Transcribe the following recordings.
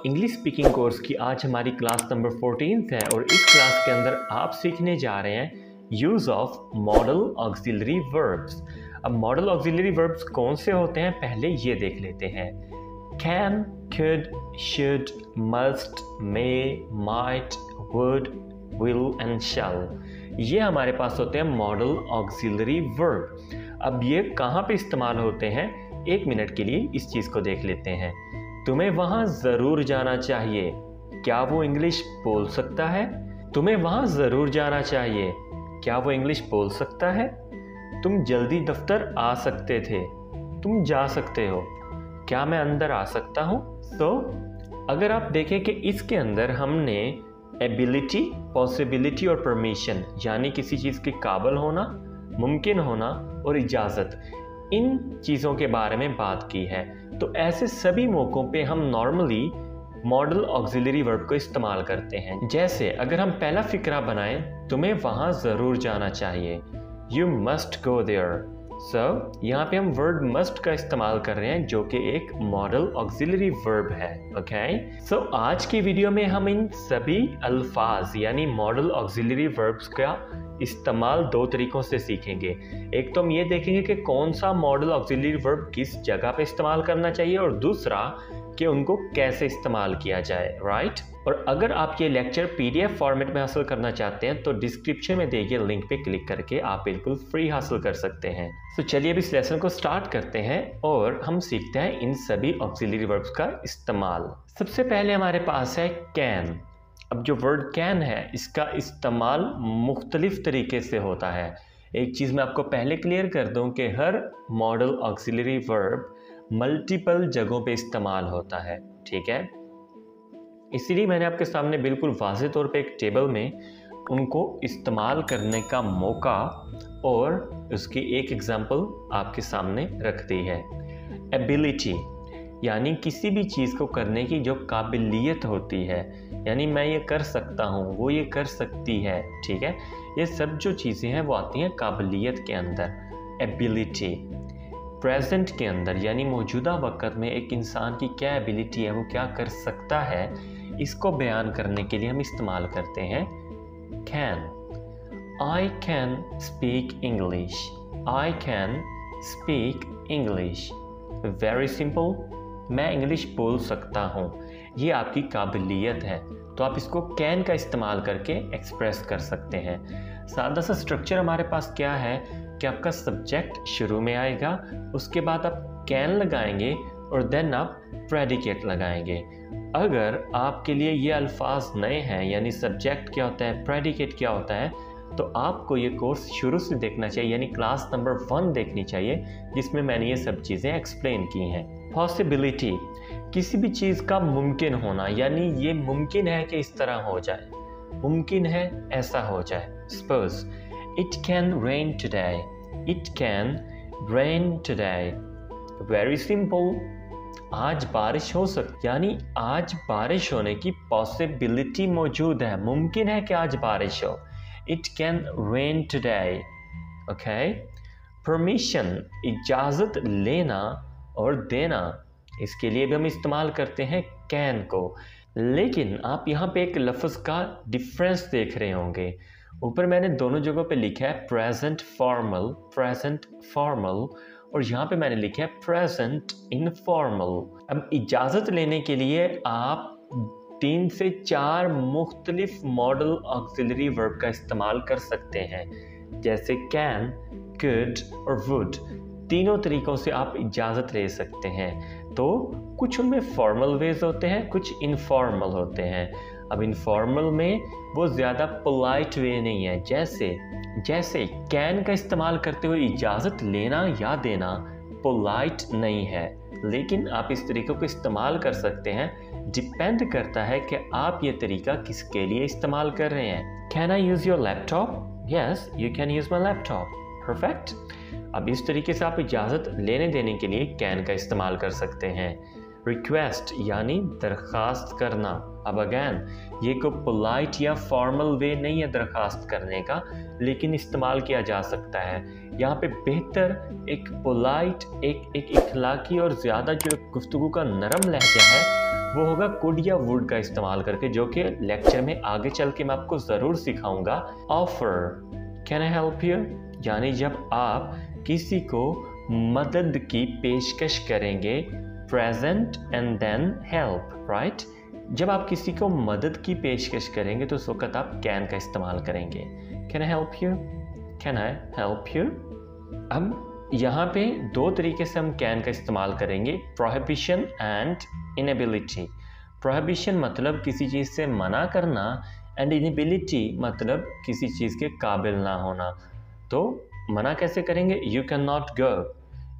English speaking course की आज हमारी क्लास नंबर 14 है और इस क्लास के अंदर आप सीखने जा रहे हैं use of model auxiliary verbs. अब मॉडल ऑक्सिलरी वर्ब्स कौन से होते हैं पहले ये देख लेते हैं। Can, could, should, must, may, might, would, will and shall, ये हमारे पास होते हैं मॉडल ऑक्सिलरी वर्ब। अब ये कहाँ पे इस्तेमाल होते हैं, एक मिनट के लिए इस चीज़ को देख लेते हैं। तुम्हें वहाँ ज़रूर जाना चाहिए, क्या वो इंग्लिश बोल सकता है? तुम्हें वहाँ ज़रूर जाना चाहिए, क्या वो इंग्लिश बोल सकता है? तुम जल्दी दफ्तर आ सकते थे, तुम जा सकते हो, क्या मैं अंदर आ सकता हूँ? तो अगर आप देखें कि इसके अंदर हमने एबिलिटी, पॉसिबिलिटी और परमिशन यानी किसी चीज़ के काबिल होना, मुमकिन होना और इजाज़त, इन चीज़ों के बारे में बात की है। तो ऐसे सभी मौक़ों पे हम नॉर्मली मॉडल ऑक्सिलरी वर्ब को इस्तेमाल करते हैं। जैसे अगर हम पहला फिक्रा बनाएं, तुम्हें वहाँ ज़रूर जाना चाहिए, यू मस्ट गो देयर। सो यहाँ पे हम वर्ड मस्ट का इस्तेमाल कर रहे हैं जो कि एक मॉडल ऑक्सिलरी वर्ब है। ओके, सो आज की वीडियो में हम इन सभी अल्फाज यानी मॉडल ऑक्सिलरी वर्ब्स का इस्तेमाल दो तरीकों से सीखेंगे। एक तो हम ये देखेंगे कि कौन सा मॉडल ऑक्सिलरी वर्ब किस जगह पे इस्तेमाल करना चाहिए और दूसरा कि उनको कैसे इस्तेमाल किया जाए, राइट। और अगर आप ये लेक्चर PDF फॉर्मेट में हासिल करना चाहते हैं तो डिस्क्रिप्शन में दिए गए लिंक पे क्लिक करके आप बिल्कुल फ्री हासिल कर सकते हैं। तो चलिए अब इस लेसन को स्टार्ट करते हैं और हम सीखते हैं इन सभी ऑक्सिलरी वर्ब्स का इस्तेमाल। सबसे पहले हमारे पास है कैन। अब जो वर्ड कैन है इसका इस्तेमाल मुख्तलिफ तरीके से होता है। एक चीज़ मैं आपको पहले क्लियर कर दूं कि हर मॉडल ऑक्सिलरी वर्ब मल्टीपल जगहों पे इस्तेमाल होता है, ठीक है। इसीलिए मैंने आपके सामने बिल्कुल वाज़ेह तौर पे एक टेबल में उनको इस्तेमाल करने का मौका और उसकी एक एग्जांपल आपके सामने रख दी है। एबिलिटी यानी किसी भी चीज़ को करने की जो काबिलियत होती है, यानी मैं ये कर सकता हूँ, वो ये कर सकती है, ठीक है। ये सब जो चीज़ें हैं वो आती हैं काबिलियत के अंदर, एबिलिटी। प्रेजेंट के अंदर यानी मौजूदा वक्त में एक इंसान की क्या एबिलिटी है, वो क्या कर सकता है, इसको बयान करने के लिए हम इस्तेमाल करते हैं can. I can speak English, I can speak English. Very simple, मैं इंग्लिश बोल सकता हूँ, ये आपकी काबिलियत है, तो आप इसको कैन का इस्तेमाल करके एक्सप्रेस कर सकते हैं। सादा सा स्ट्रक्चर हमारे पास क्या है कि आपका सब्जेक्ट शुरू में आएगा, उसके बाद आप कैन लगाएंगे और देन आप प्रेडिकेट लगाएंगे। अगर आपके लिए ये अल्फाज नए हैं यानी सब्जेक्ट क्या होता है, प्रेडिकेट क्या होता है, तो आपको ये कोर्स शुरू से देखना चाहिए यानी क्लास नंबर 1 देखनी चाहिए जिसमें मैंने ये सब चीज़ें एक्सप्लेन की हैं। पॉसिबिलिटी, किसी भी चीज़ का मुमकिन होना, यानी ये मुमकिन है कि इस तरह हो जाए, मुमकिन है ऐसा हो जाए। Suppose it can rain today, it can rain today. Very simple, आज बारिश हो सकती, यानी आज बारिश होने की पॉसिबिलिटी मौजूद है, मुमकिन है कि आज बारिश हो। It can rain today. Okay, permission, इजाज़त लेना और देना, इसके लिए भी हम इस्तेमाल करते हैं कैन को। लेकिन आप यहाँ पे एक लफ्ज़ का डिफरेंस देख रहे होंगे, ऊपर मैंने दोनों जगहों पे लिखा है प्रेजेंट फॉर्मल, प्रेजेंट फॉर्मल, और यहाँ पे मैंने लिखा है प्रेजेंट इनफॉर्मल। अब इजाज़त लेने के लिए आप 3 से 4 मुख्तलिफ मॉडल ऑक्सिलरी वर्ब का इस्तेमाल कर सकते हैं, जैसे कैन, कुड और वुड। तीनों तरीक़ों से आप इजाज़त ले सकते हैं। तो कुछ उनमें फॉर्मल वेज होते हैं, कुछ इनफॉर्मल होते हैं। अब इनफॉर्मल में वो ज़्यादा पोलाइट वे नहीं है, जैसे कैन का इस्तेमाल करते हुए इजाज़त लेना या देना पोलाइट नहीं है, लेकिन आप इस तरीक़े को इस्तेमाल कर सकते हैं। डिपेंड करता है कि आप ये तरीका किसके लिए इस्तेमाल कर रहे हैं। Can I use your laptop? Yes, you can use my laptop. Perfect. अब इस तरीके से आप इजाज़त लेने देने के लिए कैन का इस्तेमाल कर सकते हैं। रिक्वेस्ट यानी दरख्वास्त करना। अब अगैन ये कोई पोलाइट या फॉर्मल वे नहीं है दरख्वास्त करने का, लेकिन इस्तेमाल किया जा सकता है। यहाँ पे बेहतर एक पोलाइट, एक इखलाकी और ज़्यादा जो गुफ्तगू का नरम लहजा है वो होगा कुड या वुड का इस्तेमाल करके, जो कि लेक्चर में आगे चल के मैं आपको ज़रूर सिखाऊंगा। Offer, can I help you, यानी जब आप किसी को मदद की पेशकश करेंगे, present and then help, right. जब आप किसी को मदद की पेशकश करेंगे तो उस वक्त आप कैन का इस्तेमाल करेंगे। Can I help you, can I help you. अब यहाँ पे दो तरीके से हम कैन का इस्तेमाल करेंगे, प्रोहिबिशन एंड इनेबिलिटी। प्रोहिबिशन मतलब किसी चीज़ से मना करना, एंड इनेबिलिटी मतलब किसी चीज़ के काबिल ना होना। तो मना कैसे करेंगे, you can not go,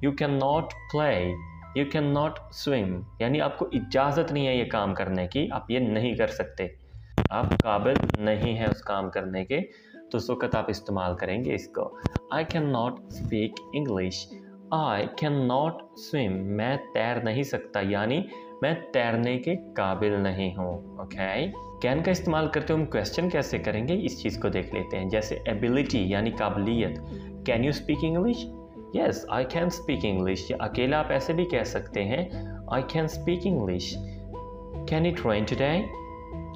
you can not play, you can not swim, यानी आपको इजाज़त नहीं है ये काम करने की, आप ये नहीं कर सकते, आप काबिल नहीं हैं उस काम करने के, तो उस वक्त आप इस्तेमाल करेंगे इसको। I can not speak English, I can not swim, मैं तैर नहीं सकता, यानी मैं तैरने के काबिल नहीं हूँ। ओके, कैन का इस्तेमाल करते हुए हम क्वेश्चन कैसे करेंगे इस चीज़ को देख लेते हैं। जैसे एबिलिटी यानी काबिलियत, can you speak English, yes I can speak English, या अकेला आप ऐसे भी कह सकते हैं I can speak English. Can it rain today,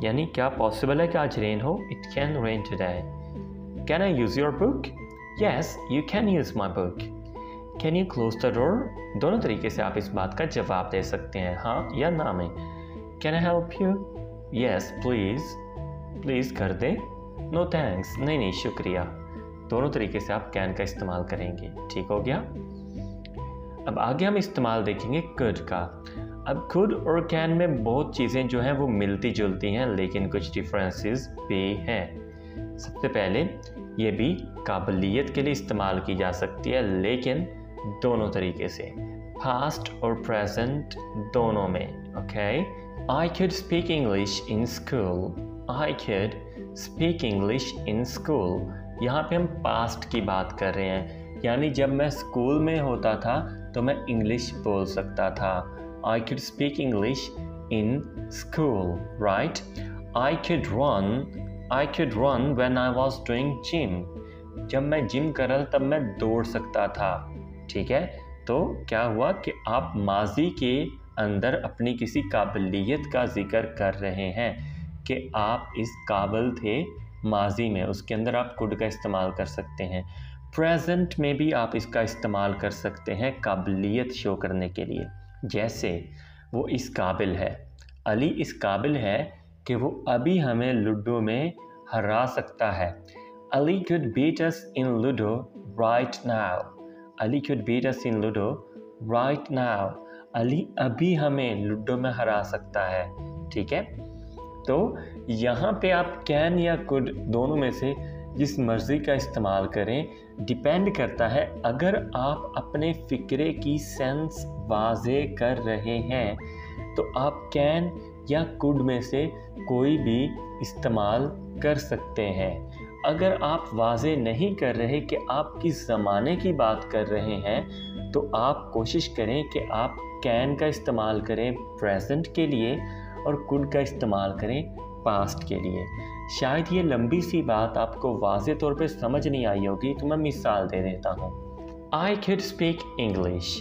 यानी क्या पॉसिबल है कि आज रेन हो, it can rain today. Can I use your book, yes you can use my book. Can you close the door, दोनों तरीके से आप इस बात का जवाब दे सकते हैं, हाँ या ना में। Can I help you, yes please, please कर दे, नो थैंक्स, नहीं नहीं शुक्रिया। दोनों तरीके से आप कैन का इस्तेमाल करेंगे, ठीक हो गया। अब आगे हम इस्तेमाल देखेंगे कुड का। अब कुड और कैन में बहुत चीज़ें जो हैं वो मिलती जुलती हैं, लेकिन कुछ डिफरेंसेस भी हैं। सबसे पहले ये भी काबिलियत के लिए इस्तेमाल की जा सकती है, लेकिन दोनों तरीके से, पास्ट और प्रेजेंट दोनों में। Okay, I could speak English in school, I could speak English in school, यहाँ पे हम पास्ट की बात कर रहे हैं, यानी जब मैं स्कूल में होता था तो मैं इंग्लिश बोल सकता था। I could speak English in school, right. I could run when I was doing gym, जब मैं जिम कर रहा तब मैं दौड़ सकता था, ठीक है। तो क्या हुआ कि आप माजी के अंदर अपनी किसी काबिलियत का जिक्र कर रहे हैं कि आप इस काबिल थे माजी में, उसके अंदर आप कुड का इस्तेमाल कर सकते हैं। प्रेजेंट में भी आप इसका इस्तेमाल कर सकते हैं काबिलियत शो करने के लिए, जैसे वो इस काबिल है, अली इस काबिल है कि वो अभी हमें लूडो में हरा सकता है। Ali could beat us in Ludo right now, Ali could beat us in Ludo right now, Ali अभी हमें लूडो में हरा सकता है, ठीक है। तो यहाँ पे आप कैन या कुड दोनों में से जिस मर्ज़ी का इस्तेमाल करें, डिपेंड करता है। अगर आप अपने फ़िक्रे की सेंस वाज़े कर रहे हैं तो आप कैन या कुड में से कोई भी इस्तेमाल कर सकते हैं। अगर आप वाज़े नहीं कर रहे कि आप किस ज़माने की बात कर रहे हैं, तो आप कोशिश करें कि आप कैन का इस्तेमाल करें प्रेजेंट के लिए और कुड का इस्तेमाल करें पास्ट के लिए। शायद ये लंबी सी बात आपको वाज़े तौर पे समझ नहीं आई होगी, तो मैं मिसाल दे देता हूँ। आई कैन स्पीक इंग्लिश,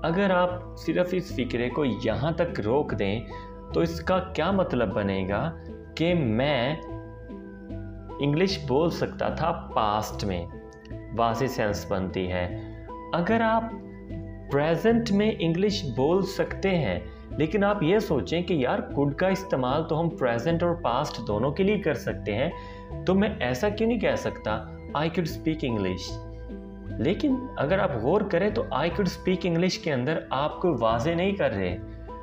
अगर आप सिर्फ इस फिक्रे को यहाँ तक रोक दें तो इसका क्या मतलब बनेगा कि मैं इंग्लिश बोल सकता था पास्ट में, वाज़े सेंस बनती है। अगर आप प्रेजेंट में इंग्लिश बोल सकते हैं, लेकिन आप ये सोचें कि यार कुड का इस्तेमाल तो हम प्रेजेंट और पास्ट दोनों के लिए कर सकते हैं, तो मैं ऐसा क्यों नहीं कह सकता आई कुड स्पीक इंग्लिश। लेकिन अगर आप गौर करें तो आई कुड स्पीक इंग्लिश के अंदर आप कोई वाज़े नहीं कर रहे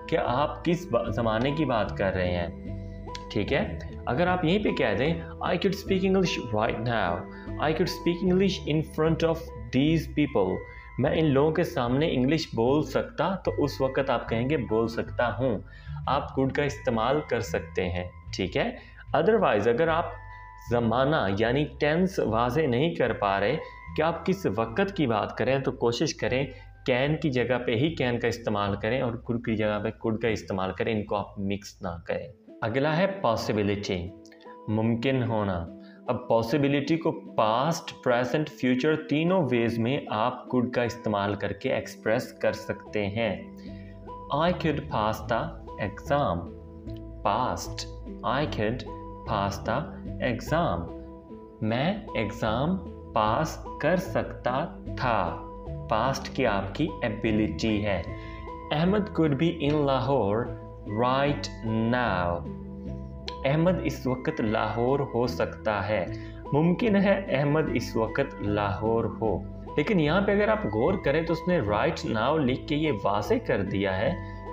कि आप किस ज़माने की बात कर रहे हैं, ठीक है। अगर आप यहीं पे कह दें I could speak English right now, I could speak English in front of these people, मैं इन लोगों के सामने इंग्लिश बोल सकता, तो उस वक्त आप कहेंगे बोल सकता हूँ, आप कुड का इस्तेमाल कर सकते हैं, ठीक है। अदरवाइज़ अगर आप ज़माना यानी टेंस वाज़े नहीं कर पा रहे कि आप किस वक्त की बात करें, तो कोशिश करें कैन की जगह पे ही कैन का इस्तेमाल करें और कुड की जगह पे कुड का इस्तेमाल करें, इनको आप मिक्स ना करें। अगला है पॉसिबिलिटी, मुमकिन होना। अब पॉसिबिलिटी को पास्ट, प्रेजेंट, फ्यूचर तीनों वेज में आप कुड का इस्तेमाल करके एक्सप्रेस कर सकते हैं। I could pasta exam. Passed. I could pass the exam. मैं एग्ज़ाम पास कर सकता था. पास्ट की आपकी एबिलिटी है. Ahmad could be in Lahore right now. Ahmad इस वक्त लाहौर हो सकता है. मुमकिन है अहमद इस वक्त लाहौर हो. लेकिन यहाँ पे अगर आप गौर करें तो उसने राइट नाउ लिख के ये वाज़ेह कर दिया है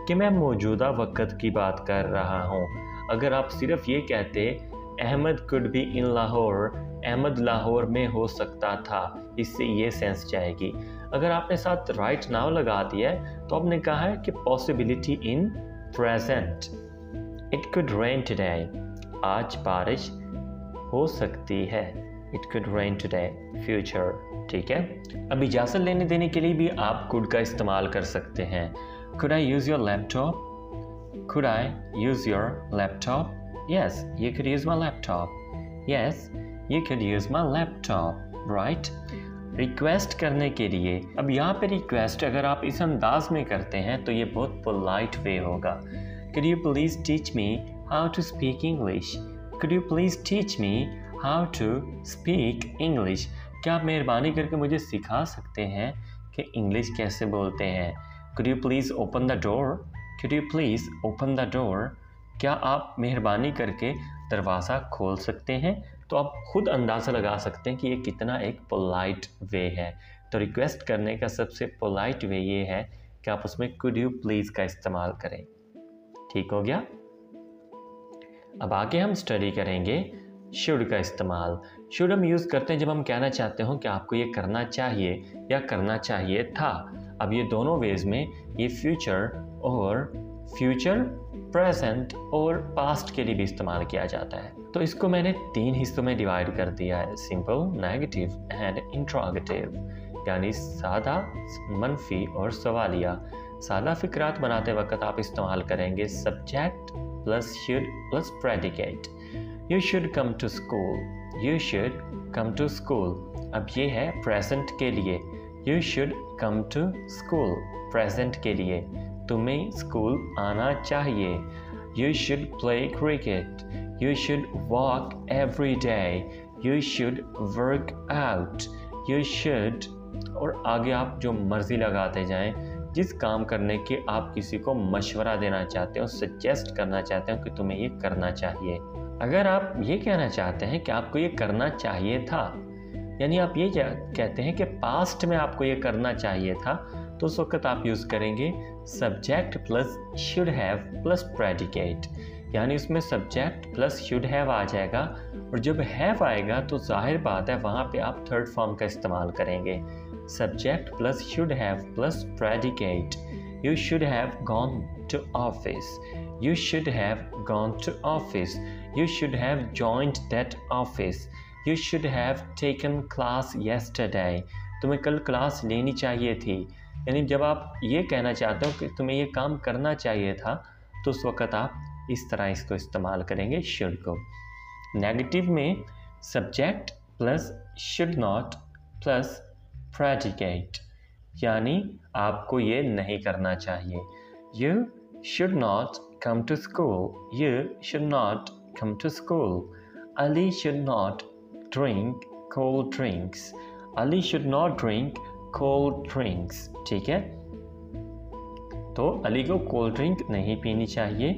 कि मैं मौजूदा वक्त की बात कर रहा हूँ. अगर आप सिर्फ ये कहते Ahmed could be in Lahore, Ahmed Lahore में हो सकता था, इससे ये सेंस जाएगी. अगर आपने साथ राइट नाउ लगा दिया है तो आपने कहा है कि possibility in present. It could rain today. आज बारिश हो सकती है. It could rain today. Future. ठीक है. अब इजाज़त लेने देने के लिए भी आप कुड का इस्तेमाल कर सकते हैं. Could I use your laptop? Could I use your laptop? Yes, you could use my laptop. Yes, you could use my laptop. Right? Request करने के लिए, अब यहाँ पे रिक्वेस्ट अगर आप इस अंदाज में करते हैं तो ये बहुत पोलाइट वे होगा. Could you please teach me how to speak English? Could you please teach me how to speak English? क्या आप मेहरबानी करके मुझे सिखा सकते हैं कि इंग्लिश कैसे बोलते हैं? Could you please open the door? Could you please open the door? क्या आप मेहरबानी करके दरवाज़ा खोल सकते हैं? तो आप खुद अंदाज़ा लगा सकते हैं कि ये कितना एक पोलाइट वे है. तो रिक्वेस्ट करने का सबसे पोलाइट वे ये है कि आप उसमें कुड यू प्लीज़ का इस्तेमाल करें. ठीक हो गया. अब आगे हम स्टडी करेंगे शुड का इस्तेमाल. शुड हम यूज़ करते हैं जब हम कहना चाहते हो कि आपको ये करना चाहिए या करना चाहिए था. अब ये दोनों वेज में ये फ्यूचर और फ्यूचर, प्रेजेंट और पास्ट के लिए भी इस्तेमाल किया जाता है. तो इसको मैंने 3 हिस्सों में डिवाइड कर दिया है. Simple, negative and interrogative. यानी सादा, मनफी और सवालिया. सादा फिक्रात बनाते वक्त आप इस्तेमाल करेंगे subject plus should plus predicate. You should come to school. You should come to school. अब ये है प्रेजेंट के लिए. You should come to school. Present के लिए तुम्हें स्कूल आना चाहिए. You should play cricket. You should walk every day. You should work out. You should, और आगे आप जो मर्ज़ी लगाते जाएं. जिस काम करने के आप किसी को मशवरा देना चाहते हो, सजेस्ट करना चाहते हो कि तुम्हें ये करना चाहिए. अगर आप ये कहना चाहते हैं कि आपको ये करना चाहिए था, यानी आप ये कहते हैं कि पास्ट में आपको ये करना चाहिए था, तो उस वक्त आप यूज़ करेंगे subject plus should have plus predicate. यानी उसमें सब्जेक्ट प्लस शुड हैव आ जाएगा, और जब हैव आएगा तो जाहिर बात है वहाँ पे आप थर्ड फॉर्म का इस्तेमाल करेंगे. Subject plus should have plus predicate. You should have gone to office. You should have gone to office. You should have joined that office. You should have taken class yesterday. तुम्हें कल class लेनी चाहिए थी. यानी जब आप ये कहना चाहते हो कि तुम्हें ये काम करना चाहिए था, तो उस वक़्त आप इस तरह इसको इस्तेमाल करेंगे शुड को. नेगेटिव में subject plus should not plus predicate. यानी आपको ये नहीं करना चाहिए. You should not come to school. You should not come to school. Ali should not drink cold drinks. Ali should not drink cold drinks. ठीक है. तो अली को कोल्ड ड्रिंक नहीं पीनी चाहिए.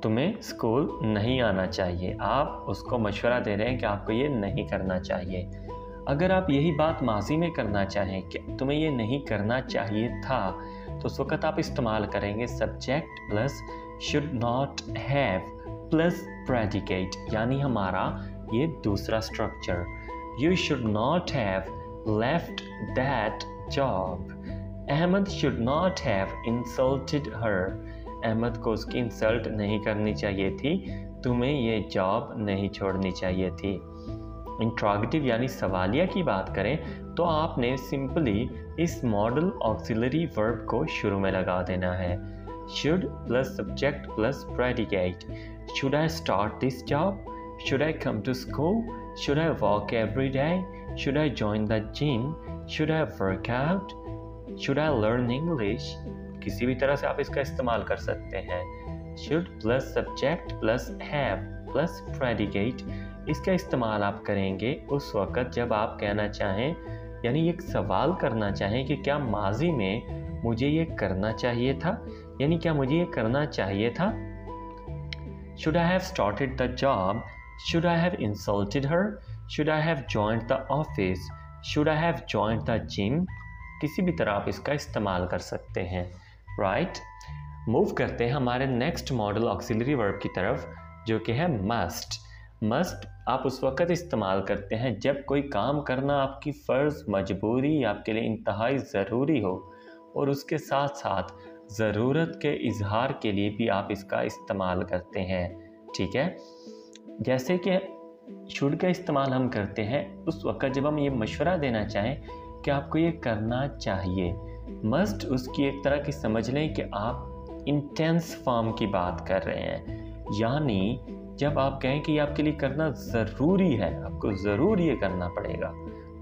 तुम्हें स्कूल नहीं आना चाहिए. आप उसको मशवरा दे रहे हैं कि आपको ये नहीं करना चाहिए. अगर आप यही बात माजी में करना चाहें कि तुम्हें ये नहीं करना चाहिए था, तो उस वक्त आप इस्तेमाल करेंगे subject plus should not have plus predicate. यानी हमारा ये दूसरा structure. You should not have left that job. Ahmed should not have insulted her. Ahmed को उसकी इंसल्ट नहीं करनी चाहिए थी. तुम्हें ये जॉब नहीं छोड़नी चाहिए थी. इंट्रोगेटिव यानी सवालिया की बात करें तो आपने सिंपली इस मॉडल ऑक्सिलरी वर्ब को शुरू में लगा देना है. Should plus subject plus predicate. Should I start this job. Should I come to school. Should I walk every day. Should I join the gym? Should I work out? Should I learn English? किसी भी तरह से आप इसका इस्तेमाल कर सकते हैं. should plus subject plus have plus predicate, इसका इस्तेमाल आप करेंगे उस वक़्त जब आप कहना चाहें, यानी एक सवाल करना चाहें कि क्या माजी में मुझे ये करना चाहिए था, यानी क्या मुझे ये करना चाहिए था। Should I have started the job? Should I have insulted her? Should I have joined the office? Should I have joined the gym? किसी भी तरह आप इसका इस्तेमाल कर सकते हैं, राइट। मूव करते हैं हमारे नेक्स्ट मॉडल ऑक्सिलरी वर्ब की तरफ, जो कि है मस्ट। मस्ट आप उस वक़्त इस्तेमाल करते हैं जब कोई काम करना आपकी फ़र्ज़, मजबूरी, आपके लिए इंतहाई ज़रूरी हो, और उसके साथ साथ ज़रूरत के इजहार के लिए भी आप इसका इस्तेमाल करते हैं, ठीक है। जैसे कि शुड का इस्तेमाल हम करते हैं उस वक़्त जब हम ये मशवरा देना चाहें कि आपको ये करना चाहिए। मस्ट उसकी एक तरह की समझ लें कि आप इंटेंस फॉर्म की बात कर रहे हैं, यानी जब आप कहें कि ये आपके लिए करना ज़रूरी है, आपको ज़रूर ये करना पड़ेगा,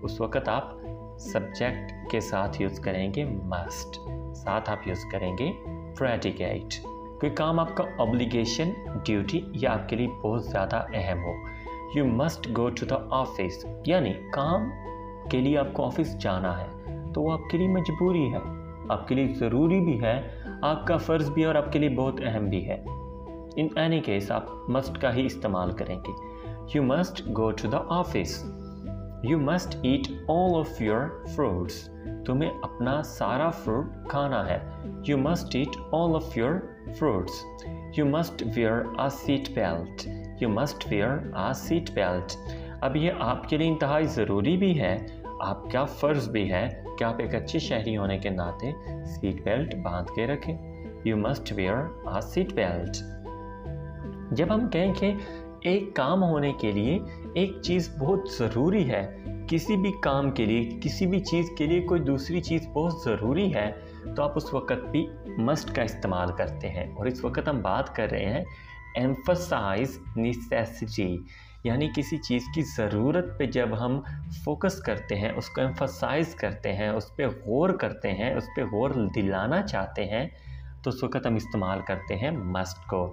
उस वक़्त आप सब्जेक्ट के साथ यूज़ करेंगे मस्ट, साथ आप यूज़ करेंगे प्रेडिकेट। कोई काम आपका ऑब्लिगेशन, ड्यूटी या आपके लिए बहुत ज़्यादा अहम हो, you must go to the office, यानी काम के लिए आपको ऑफिस जाना है तो वो आपके लिए मजबूरी है, आपके लिए ज़रूरी भी है, आपका फ़र्ज़ भी है और आपके लिए बहुत अहम भी है। इन एनी केस आप मस्ट का ही इस्तेमाल करेंगे। You must go to the office, you must eat all of your fruits, तुम्हें अपना सारा फ्रूट खाना है, you must eat all of your fruits. You must wear a seat belt, you must wear a seat belt. अब ये आपके लिए इंतहाई ज़रूरी भी है, आपका फ़र्ज़ भी है कि आप एक अच्छे शहरी होने के नाते सीट बेल्ट बांध के रखें। You must wear a seat belt. जब हम कहें कि एक काम होने के लिए एक चीज़ बहुत ज़रूरी है, किसी भी काम के लिए, किसी भी चीज़ के लिए कोई दूसरी चीज़ बहुत ज़रूरी है, तो आप उस वक़्त भी मस्ट का इस्तेमाल करते हैं। और इस वक्त हम बात कर रहे हैं एम्फसाइज नेसेसिटी, यानी किसी चीज़ की ज़रूरत पे जब हम फोकस करते हैं, उसको एम्फसाइज करते हैं, उस पर गौर करते हैं, उस पर गौर दिलाना चाहते हैं, तो उस वक्त हम इस्तेमाल करते हैं मस्ट को।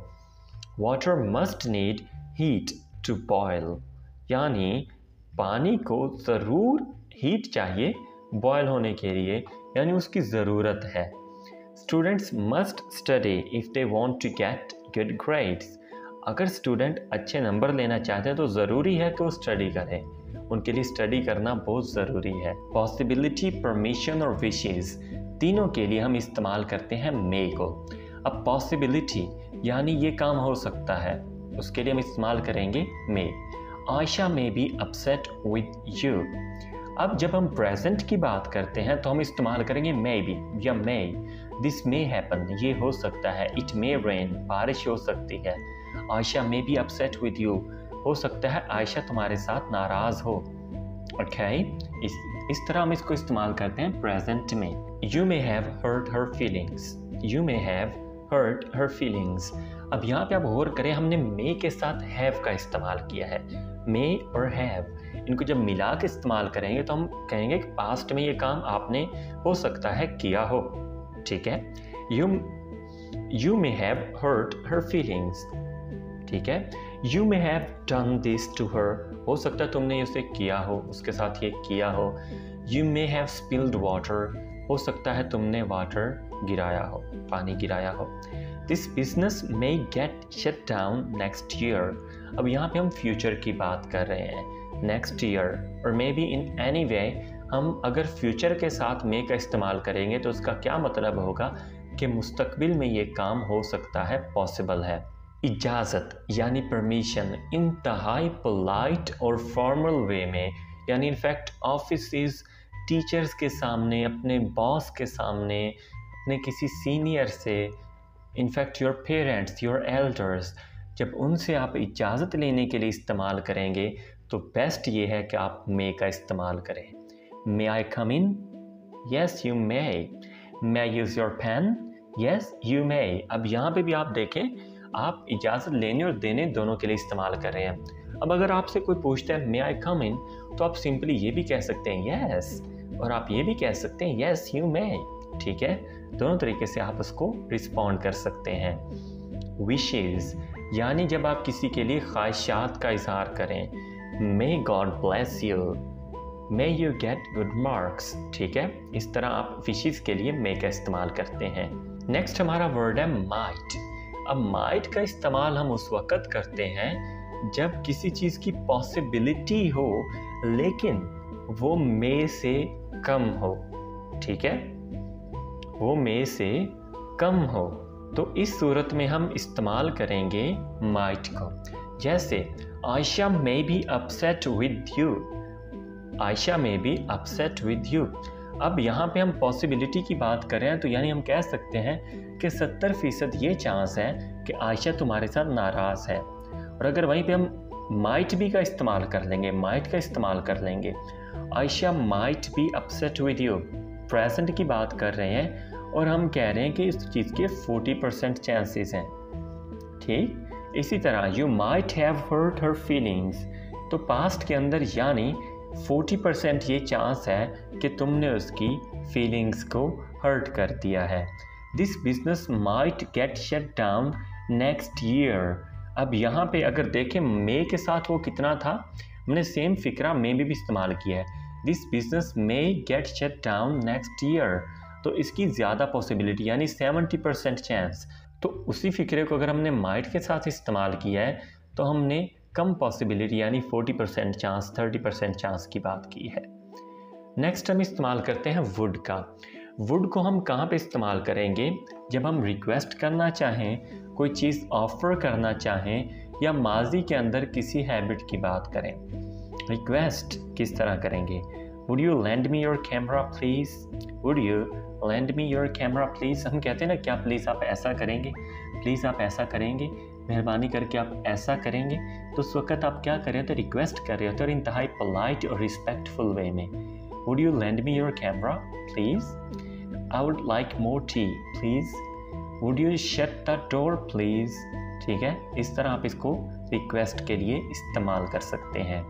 Water must need heat to boil, यानी पानी को ज़रूर हीट चाहिए बॉयल होने के लिए, यानी उसकी ज़रूरत है। Students must study if they want to get good grades, अगर स्टूडेंट अच्छे नंबर लेना चाहते हैं तो ज़रूरी है कि वो स्टडी करें, उनके लिए स्टडी करना बहुत ज़रूरी है। पॉसिबिलिटी, परमिशन और विशेज़, तीनों के लिए हम इस्तेमाल करते हैं मे को। अब पॉसिबिलिटी यानी ये काम हो सकता है, उसके लिए हम इस्तेमाल करेंगे may. Ayesha may be upset with you. अब जब हम प्रेजेंट की बात करते हैं तो हम इस्तेमाल करेंगे मे बी या मे। दिस मे हैपन, ये हो सकता है। इट मे रेन, बारिश हो सकती है। Ayesha may be upset with you, हो सकता है आयशा तुम्हारे साथ नाराज़ हो। ओके, इस तरह हम इसको इस्तेमाल करते हैं प्रेजेंट में। You may have hurt her feelings, you may have hurt her feelings. अब यहाँ पे आप गौर करें, हमने मे के साथ हैव का इस्तेमाल किया है। मे और हैव इनको जब मिला के इस्तेमाल करेंगे तो हम कहेंगे कि पास्ट में ये काम आपने हो सकता है किया हो, ठीक है। You may have hurt her feelings, ठीक है। You may have done this to her, हो सकता है तुमने उसे किया हो, उसके साथ ये किया हो। You may have spilled water, हो सकता है तुमने वाटर गिराया हो, पानी गिराया हो। This business may gate shut down next year. अब यहाँ पे हम फ्यूचर की बात कर रहे हैं, नेक्स्ट ईयर और may be in any way. हम अगर फ्यूचर के साथ मे का इस्तेमाल करेंगे तो उसका क्या मतलब होगा कि मुस्तकबिल में ये काम हो सकता है, पॉसिबल है। इजाज़त यानी परमिशन, इंतहाई पोलाइट और फॉर्मल वे में, यानी इनफैक्ट ऑफिस टीचर्स के सामने, अपने बॉस के सामने, अपने किसी सीनियर से, in fact your parents, your elders, जब उनसे आप इजाज़त लेने के लिए इस्तेमाल करेंगे तो बेस्ट ये है कि आप मे का इस्तेमाल करें। May I come in? Yes you may. May I use your pen? Yes you may. अब यहाँ पे भी आप देखें, आप इजाज़त लेने और देने दोनों के लिए इस्तेमाल कर रहे हैं। अब अगर आपसे कोई पूछता है मे आई कम इन, तो आप सिंपली ये भी कह सकते हैं यस, और आप ये भी कह सकते हैं यस यू मे, ठीक है। दोनों तरीके से आप उसको रिस्पॉन्ड कर सकते हैं। विशेज़ यानी जब आप किसी के लिए ख्वाहिशात का इजहार करें। May God bless you, may you get good marks. ठीक है, इस तरह आप विशेज़ के लिए मे का इस्तेमाल करते हैं। नेक्स्ट हमारा वर्ड है माइट। अब माइट का इस्तेमाल हम उस वक़्त करते हैं जब किसी चीज़ की पॉसिबिलिटी हो लेकिन वो मे से कम हो। ठीक है, वो मे से कम हो, तो इस सूरत में हम इस्तेमाल करेंगे माइट को। जैसे Ayesha may be upset with you, Ayesha may be upset with you. अब यहाँ पे हम पॉसिबिलिटी की बात करें तो यानी हम कह सकते हैं कि 70% ये चांस है कि आयशा तुम्हारे साथ नाराज़ है। और अगर वहीं पे हम माइट भी का इस्तेमाल कर लेंगे, माइट का इस्तेमाल कर लेंगे, Ayesha might be upset with you, present की बात कर रहे हैं और हम कह रहे हैं कि इस चीज़ के 40% चांसेस हैं। ठीक, इसी तरह you might have hurt her feelings, तो पास्ट के अंदर यानी 40% ये चांस है कि तुमने उसकी फीलिंग्स को हर्ट कर दिया है। This business might get shut down next year. अब यहाँ पे अगर देखें मे के साथ वो कितना था, हमने सेम फिक्रा मे भी इस्तेमाल किया है। This business may gate shut down next year, तो इसकी ज़्यादा पॉसिबिलिटी यानी 70% चांस। तो उसी फिक्रे को अगर हमने माइट के साथ इस्तेमाल किया है तो हमने कम पॉसिबिलिटी यानी 40% चांस, 30% चांस की बात की है। नेक्स्ट हम इस्तेमाल करते हैं वुड का। वुड को हम कहाँ पे इस्तेमाल करेंगे? जब हम रिक्वेस्ट करना चाहें, कोई चीज़ ऑफ़र करना चाहें या माजी के अंदर किसी हैबिट की बात करें। रिक्वेस्ट किस तरह करेंगे? Would you lend me your camera please, would you lend me your camera please. हम कहते हैं ना, क्या प्लीज़ आप ऐसा करेंगे, प्लीज़ आप ऐसा करेंगे, मेहरबानी करके आप ऐसा करेंगे। तो उस वक्त आप क्या कर रहे हो? तो रिक्वेस्ट कर रहे हो, तो इंतहाई पोलाइट और रिस्पेक्टफुल वे में। Would you lend me your camera please, I would like more tea please, would you shut the door please. ठीक है, इस तरह आप इसको रिक्वेस्ट के लिए इस्तेमाल कर सकते हैं।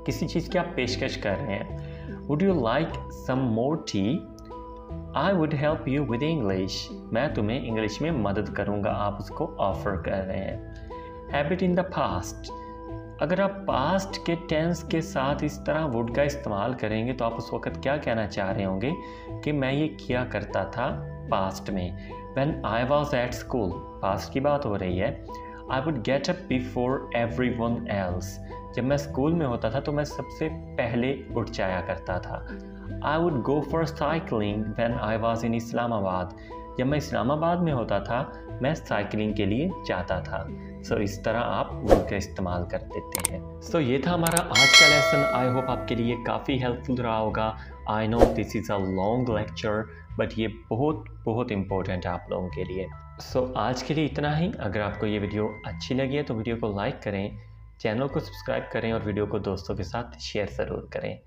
किसी चीज़ की आप पेशकश कर रहे हैं, would you like some more tea, I would help you with English, मैं तुम्हें इंग्लिश में मदद करूँगा, आप उसको ऑफ़र कर रहे हैं। हैबिट इन द पास्ट, अगर आप पास्ट के टेंस के साथ इस तरह वुड का इस्तेमाल करेंगे तो आप उस वक़्त क्या कहना चाह रहे होंगे कि मैं ये किया करता था पास्ट में। When I was at school, past की बात हो रही है। I would get up before everyone else, जब मैं स्कूल में होता था तो मैं सबसे पहले उठ जाया करता था। I would go for cycling when I was in Islamabad, जब मैं इस्लामाबाद में होता था मैं साइकिलिंग के लिए जाता था। इस तरह आप वुड का इस्तेमाल कर देते हैं। ये था हमारा आज का लेसन। आई होप आपके लिए काफ़ी हेल्पफुल रहा होगा। I know this is a long lecture but ये बहुत बहुत इम्पोर्टेंट है आप लोगों के लिए। आज के लिए इतना ही। अगर आपको ये वीडियो अच्छी लगी है तो वीडियो को लाइक करें, चैनल को सब्सक्राइब करें और वीडियो को दोस्तों के साथ शेयर ज़रूर करें।